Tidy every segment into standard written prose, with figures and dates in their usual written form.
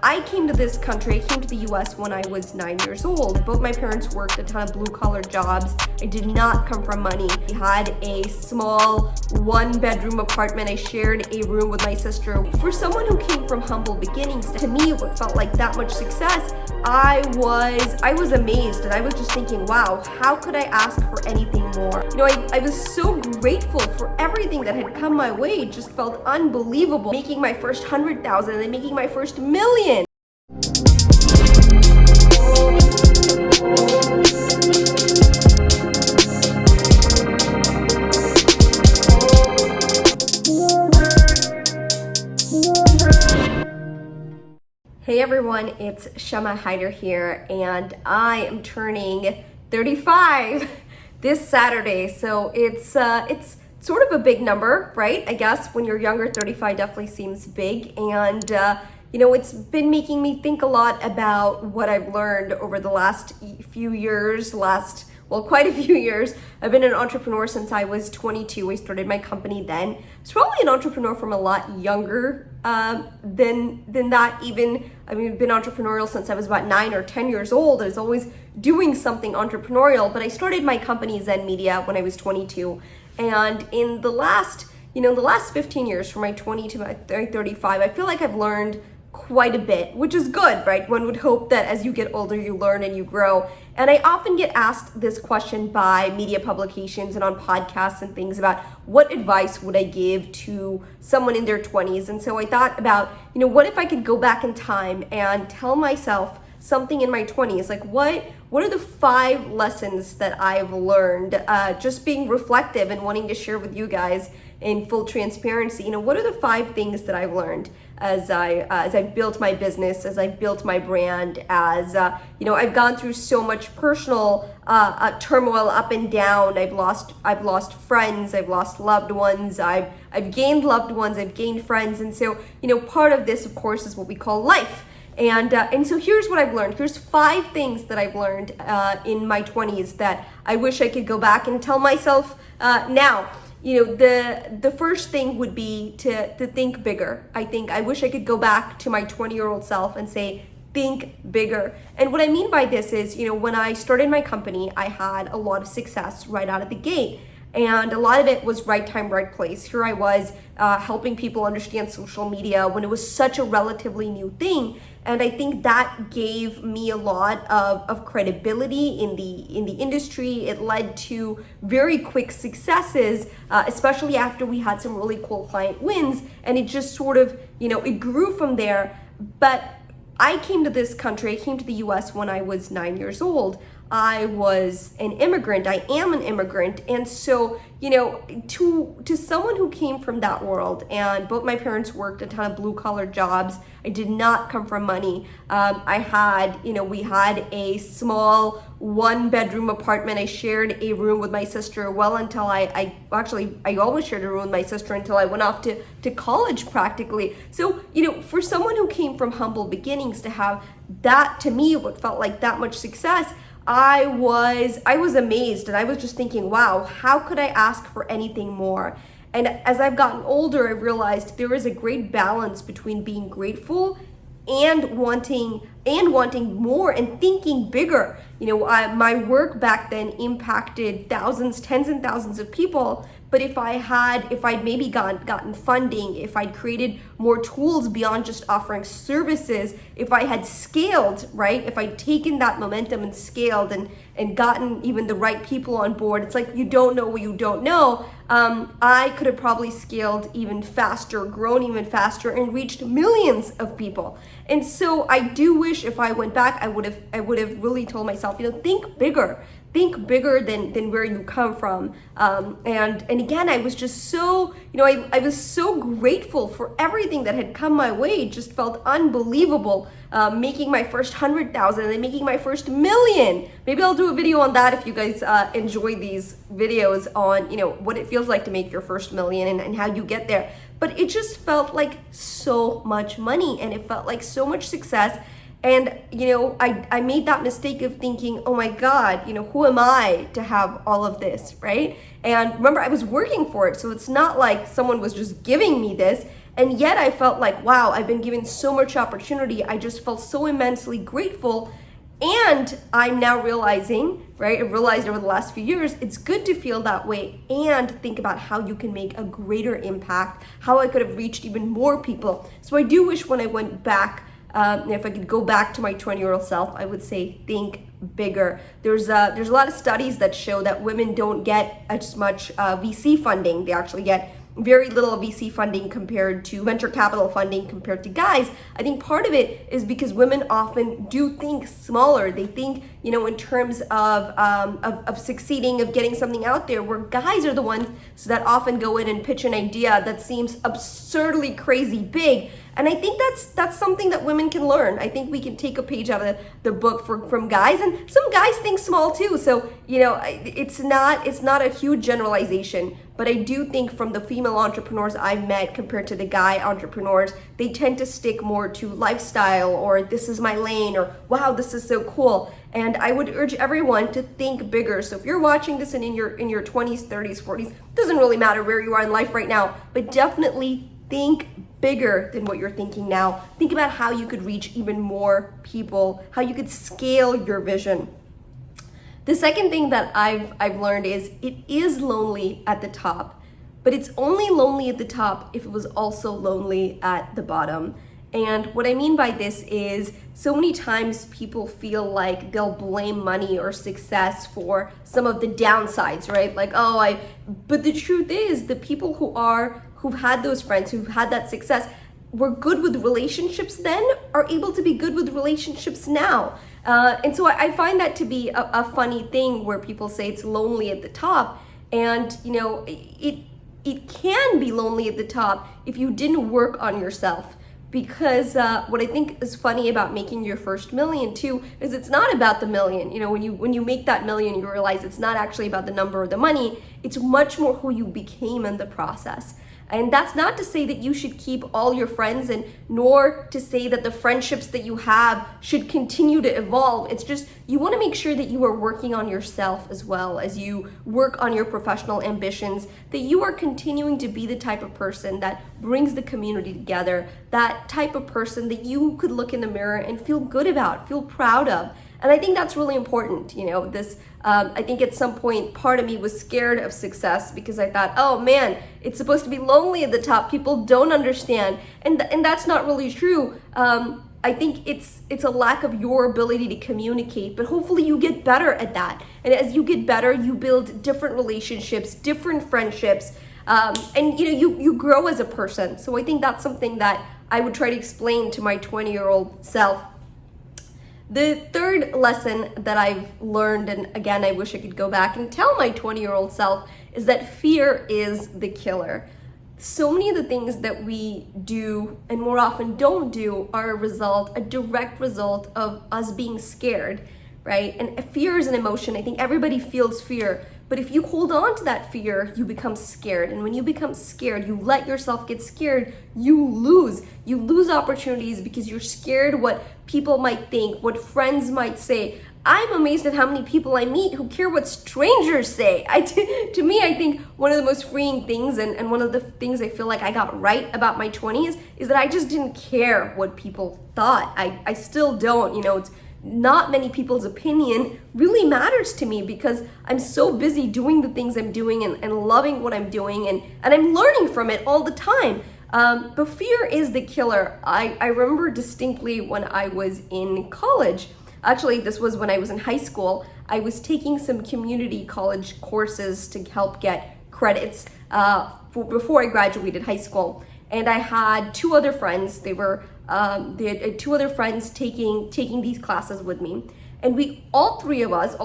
I came to this country, I came to the US when I was 9 years old. Both my parents worked a ton of blue-collar jobs. I did not come from money. We had a small one-bedroom apartment. I shared a room with my sister. For someone who came from humble beginnings, to me, what felt like that much success, I was amazed, and I was just thinking, wow, how could I ask for anything more? You know, I was so grateful for everything that had come my way. It just felt unbelievable. Making my first 100,000 and then making my first million. Hey everyone, it's Shama Hyder here, and I am turning 35 this Saturday. So it's sort of a big number, right? I guess when you're younger, 35 definitely seems big, and you know, it's been making me think a lot about what I've learned over the last few years, quite a few years. I've been an entrepreneur since I was 22. I started my company then. I was probably an entrepreneur from a lot younger than that even. I mean, I've been entrepreneurial since I was about 9 or 10 years old. I was always doing something entrepreneurial, but I started my company Zen Media when I was 22. And in the last 15 years, from my 20 to my 35, I feel like I've learned quite a bit, which is good, right? One would hope that as you get older, you learn and you grow. And I often get asked this question by media publications and on podcasts and things about what advice would I give to someone in their 20s. And so I thought about, you know, what if I could go back in time and tell myself something in my 20s? Like what are the 5 lessons that I've learned, just being reflective and wanting to share with you guys in full transparency. You know, what are the 5 things that I've learned as I built my business, as I built my brand, as you know, I've gone through so much personal turmoil up and down. I've lost friends, I've lost loved ones, I've gained loved ones, I've gained friends, and so, you know, part of this, of course, is what we call life. And so here's what I've learned. Here's 5 things that I've learned in my 20s that I wish I could go back and tell myself now. You know, the first thing would be to think bigger. I wish I could go back to my 20-year-old self and say, think bigger. And what I mean by this is, you know, when I started my company, I had a lot of success right out of the gate. And a lot of it was right time, right place. Here I was helping people understand social media when it was such a relatively new thing. And I think that gave me a lot of credibility in the industry. It led to very quick successes, especially after we had some really cool client wins. And it just sort of, you know, it grew from there. But I came to this country, I came to the US when I was 9 years old. I was an immigrant, I am an immigrant. And so, you know, to someone who came from that world, and both my parents worked a ton of blue collar jobs. I did not come from money. We had a small one-bedroom apartment. I shared a room with my sister well until I always shared a room with my sister until I went off to college practically. So, you know, for someone who came from humble beginnings to have that, to me, what felt like that much success, I was amazed, and I was just thinking, wow, how could I ask for anything more? And as I've gotten older, I've realized there is a great balance between being grateful and wanting more and thinking bigger. You know, my work back then impacted thousands, tens and thousands of people. But if I'd maybe gotten funding, if I'd created more tools beyond just offering services, if I had scaled, right? If I'd taken that momentum and scaled and gotten even the right people on board, it's like you don't know what you don't know. I could have probably scaled even faster, grown even faster, and reached millions of people. And so I do wish if I went back, I would have really told myself, you know, think bigger. Think bigger than where you come from. And again, I was just so, you know, I was so grateful for everything that had come my way. It just felt unbelievable. Making my first 100,000 and then making my first million. Maybe I'll do a video on that if you guys enjoy these videos on, you know, what it feels like to make your first million and how you get there. But it just felt like so much money, and it felt like so much success. And, you know, I made that mistake of thinking, oh my God, you know, who am I to have all of this, right? And remember, I was working for it. So it's not like someone was just giving me this. And yet I felt like, wow, I've been given so much opportunity. I just felt so immensely grateful. And I'm now realizing, right, I realized over the last few years, it's good to feel that way and think about how you can make a greater impact, how I could have reached even more people. So I do wish when I went back, if I could go back to my 20-year-old self, I would say think bigger. There's a lot of studies that show that women don't get as much VC funding. They actually get very little VC funding compared to venture capital funding compared to guys. I think part of it is because women often do think smaller. They think, in terms of succeeding, of getting something out there, where guys are the ones that often go in and pitch an idea that seems absurdly crazy big. And I think that's something that women can learn. I think we can take a page out of the book from guys, and some guys think small too. So it's not a huge generalization, but I do think from the female entrepreneurs I've met compared to the guy entrepreneurs, they tend to stick more to lifestyle, or this is my lane, or wow, this is so cool. And I would urge everyone to think bigger. So if you're watching this and in your 20s, 30s, 40s, doesn't really matter where you are in life right now, but definitely think bigger than what you're thinking now. Think about how you could reach even more people, how you could scale your vision. The second thing that I've learned is it is lonely at the top, but it's only lonely at the top if it was also lonely at the bottom. And what I mean by this is so many times people feel like they'll blame money or success for some of the downsides, right? Like, but the truth is the people who've had those friends, who've had that success, were good with relationships then, are able to be good with relationships now. And so I find that to be a funny thing where people say it's lonely at the top. And, it can be lonely at the top if you didn't work on yourself. Because what I think is funny about making your first million too is it's not about the million. When you make that million, you realize it's not actually about the number or the money. It's much more who you became in the process. And that's not to say that you should keep all your friends, and nor to say that the friendships that you have should continue to evolve. It's just you want to make sure that you are working on yourself as well as you work on your professional ambitions, that you are continuing to be the type of person that brings the community together, that type of person that you could look in the mirror and feel good about, feel proud of. And I think that's really important. I think at some point, part of me was scared of success because I thought, oh man, it's supposed to be lonely at the top. People don't understand. And that's not really true. I think it's a lack of your ability to communicate, but hopefully you get better at that. And as you get better, you build different relationships, different friendships, and you grow as a person. So I think that's something that I would try to explain to my 20-year-old self. The third lesson that I've learned, and again, I wish I could go back and tell my 20-year-old self, is that fear is the killer. So many of the things that we do and more often don't do are a direct result of us being scared, right? And fear is an emotion. I think everybody feels fear. But if you hold on to that fear, you become scared. And when you become scared, you let yourself get scared, you lose. You lose opportunities because you're scared what people might think, what friends might say. I'm amazed at how many people I meet who care what strangers say. To me, I think one of the most freeing things and one of the things I feel like I got right about my 20s is that I just didn't care what people thought. I still don't. It's not many people's opinion really matters to me because I'm so busy doing the things I'm doing and loving what I'm doing and I'm learning from it all the time. But fear is the killer. I remember distinctly when I was in college. Actually, this was when I was in high school. I was taking some community college courses to help get credits before I graduated high school. And I had two other friends. They had two other friends taking these classes with me. And all three of us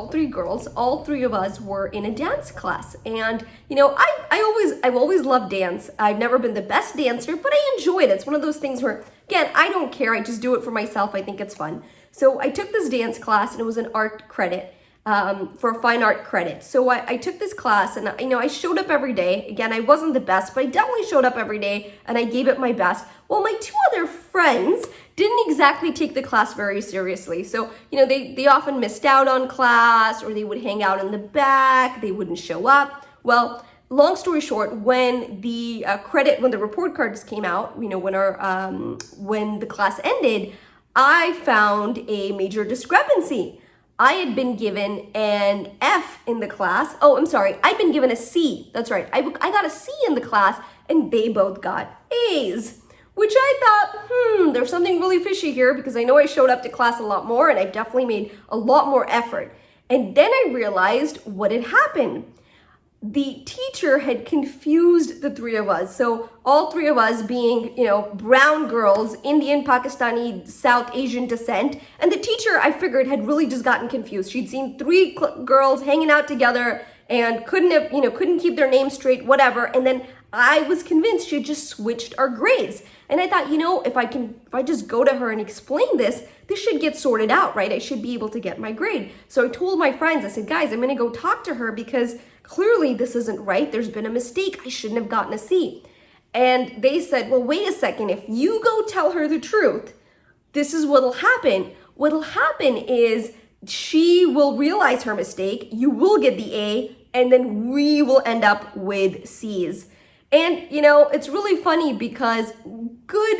were in a dance class. And I've always loved dance. I've never been the best dancer, but I enjoy it. It's one of those things where, again, I don't care. I just do it for myself. I think it's fun. So I took this dance class, and it was an art credit, for a fine art credit. So I took this class, and I showed up every day. Again, I wasn't the best, but I definitely showed up every day, and I gave it my best. Well, my two other friends didn't exactly take the class very seriously. So, they often missed out on class, or they would hang out in the back, they wouldn't show up. Well, long story short, when the when the report cards came out, when the class ended, I found a major discrepancy. I had been given an F in the class. Oh, I'm sorry. I'd been given a C. That's right. I got a C in the class, and they both got A's. Which I thought, there's something really fishy here, because I know I showed up to class a lot more and I definitely made a lot more effort. And then I realized what had happened. The teacher had confused the three of us. So all three of us being, brown girls, Indian, Pakistani, South Asian descent. And the teacher, I figured, had really just gotten confused. She'd seen three girls hanging out together and couldn't keep their names straight, whatever. And then I was convinced she had just switched our grades. And I thought, if I just go to her and explain this should get sorted out, right? I should be able to get my grade. So I told my friends, I said, guys, I'm gonna go talk to her because clearly this isn't right. There's been a mistake. I shouldn't have gotten a C. And they said, well, wait a second. If you go tell her the truth, this is what'll happen. What'll happen is she will realize her mistake, you will get the A, and then we will end up with C's. And, it's really funny because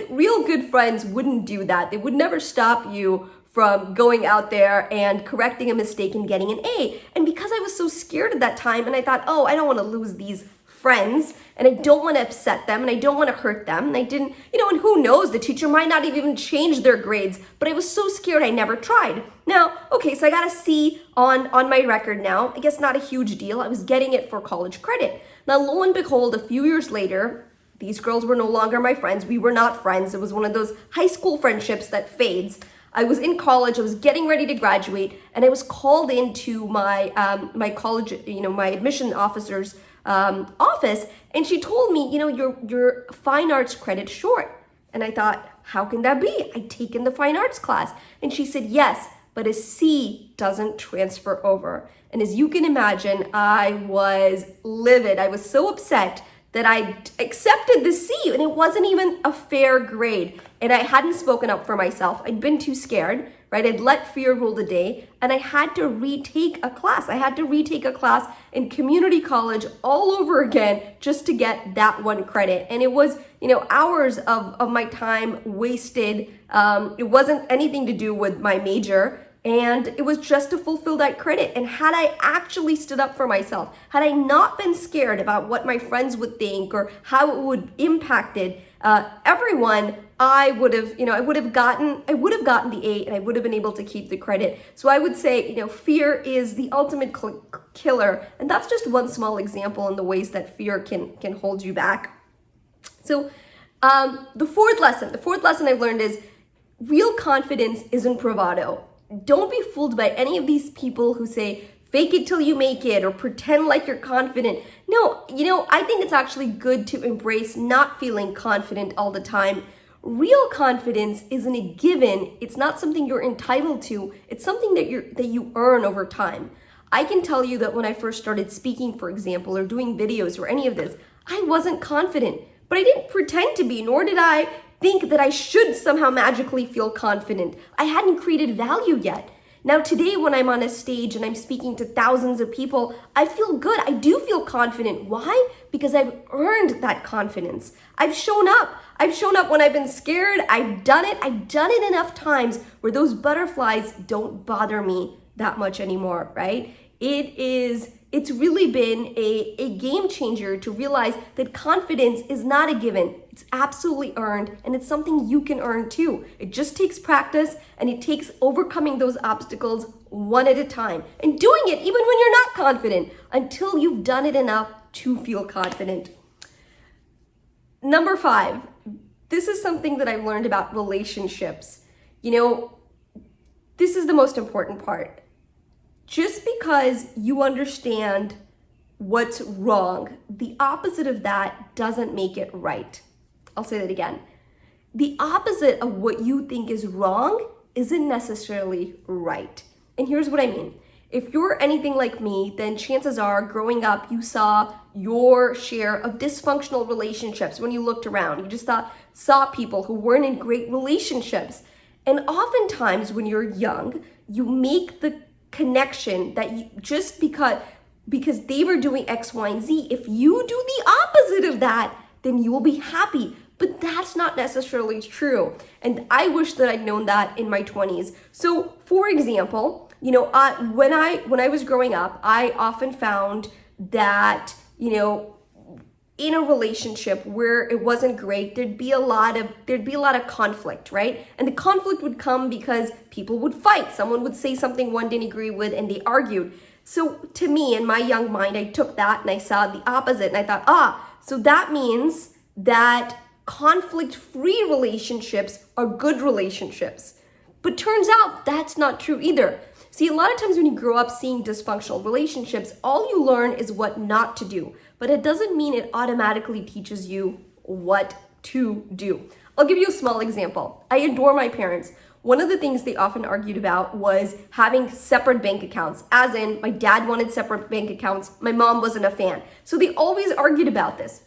real good friends wouldn't do that. They would never stop you from going out there and correcting a mistake and getting an A. And because I was so scared at that time, and I thought, I don't want to lose these friends, and I don't want to upset them, and I don't want to hurt them, and I didn't, and who knows, the teacher might not even change their grades, but I was so scared I never tried. Now, okay, so I got a C on my record now. I guess not a huge deal. I was getting it for college credit. Now, lo and behold, a few years later, these girls were no longer my friends. We were not friends. It was one of those high school friendships that fades. I was in college, I was getting ready to graduate, and I was called into my my college, my admission officer's office, and she told me, your fine arts credit short. And I thought, how can that be? I'd taken the fine arts class. And she said, yes, but a C doesn't transfer over. And as you can imagine, I was livid. I was so upset that I accepted the C, and it wasn't even a fair grade. And I hadn't spoken up for myself. I'd been too scared, right? I'd let fear rule the day, and I had to retake a class. I had to retake a class in community college all over again just to get that one credit. And it was, hours of my time wasted. It wasn't anything to do with my major. And it was just to fulfill that credit. And had I actually stood up for myself, had I not been scared about what my friends would think or how it would impacted everyone, I would have gotten the A, and I would have been able to keep the credit. So I would say, fear is the ultimate killer. And that's just one small example in the ways that fear can hold you back. So the fourth lesson I've learned is real confidence isn't bravado. Don't be fooled by any of these people who say, fake it till you make it, or pretend like you're confident. No, I think it's actually good to embrace not feeling confident all the time. Real confidence isn't a given. It's not something you're entitled to. It's something that you earn over time. I can tell you that when I first started speaking, for example, or doing videos or any of this, I wasn't confident, but I didn't pretend to be, nor did I think that I should somehow magically feel confident. I hadn't created value yet. Now today, when I'm on a stage and I'm speaking to thousands of people, I feel good. I do feel confident. Why? Because I've earned that confidence. I've shown up. I've shown up when I've been scared. I've done it. I've done it enough times where those butterflies don't bother me that much anymore, right? It's really been a game changer to realize that confidence is not a given. It's absolutely earned, and it's something you can earn too. It just takes practice, and it takes overcoming those obstacles one at a time and doing it even when you're not confident until you've done it enough to feel confident. Number 5, this is something that I've learned about relationships. This is the most important part. Just because you understand what's wrong, the opposite of that doesn't make it right. I'll say that again. The opposite of what you think is wrong isn't necessarily right. And here's what I mean. If you're anything like me, then chances are growing up, you saw your share of dysfunctional relationships when you looked around. You just saw people who weren't in great relationships. And oftentimes when you're young, you make the connection that because they were doing X, Y, and Z. If you do the opposite of that, then you will be happy. But that's not necessarily true. And I wish that I'd known that in my 20s. So for example, when I was growing up, I often found that, in a relationship where it wasn't great, there'd be a lot of conflict, right? And the conflict would come because people would fight. Someone would say something one didn't agree with and they argued. So to me, in my young mind, I took that and I saw the opposite and I thought, so that means that conflict-free relationships are good relationships. But turns out that's not true either. See, a lot of times when you grow up seeing dysfunctional relationships, all you learn is what not to do. But it doesn't mean it automatically teaches you what to do. I'll give you a small example. I adore my parents. One of the things they often argued about was having separate bank accounts, as in my dad wanted separate bank accounts, my mom wasn't a fan. So they always argued about this.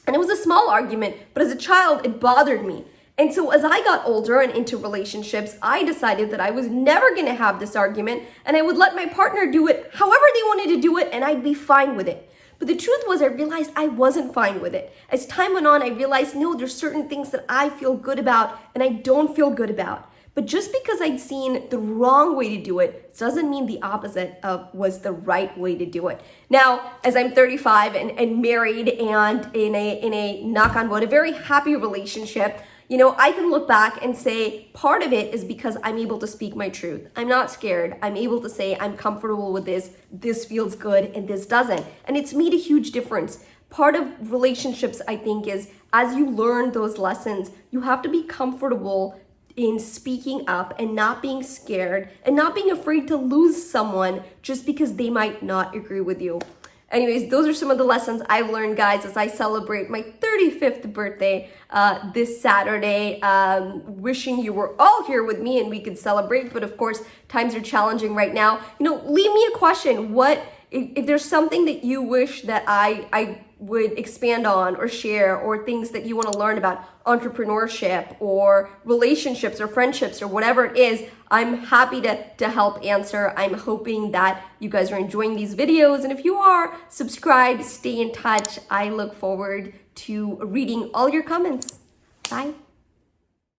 And it was a small argument, but as a child, it bothered me. And so as I got older and into relationships, I decided that I was never gonna have this argument and I would let my partner do it however they wanted to do it and I'd be fine with it. But the truth was I realized I wasn't fine with it. As time went on, I realized, no, there's certain things that I feel good about and I don't feel good about. But just because I'd seen the wrong way to do it doesn't mean the opposite of was the right way to do it. Now, as I'm 35 and married and in a knock on wood, a very happy relationship, I can look back and say part of it is because I'm able to speak my truth. I'm not scared. I'm able to say I'm comfortable with this feels good, and this doesn't. And it's made a huge difference. Part of relationships, I think, is as you learn those lessons, you have to be comfortable in speaking up and not being scared and not being afraid to lose someone just because they might not agree with you. Anyways, those are some of the lessons I've learned, guys, as I celebrate my 35th birthday this Saturday. Wishing you were all here with me and we could celebrate, but of course, times are challenging right now. Leave me a question. If there's something that you wish that I would expand on or share, or things that you want to learn about entrepreneurship or relationships or friendships or whatever it is, I'm happy to help answer. I'm hoping that you guys are enjoying these videos. And if you are, subscribe, stay in touch. I look forward to reading all your comments. Bye.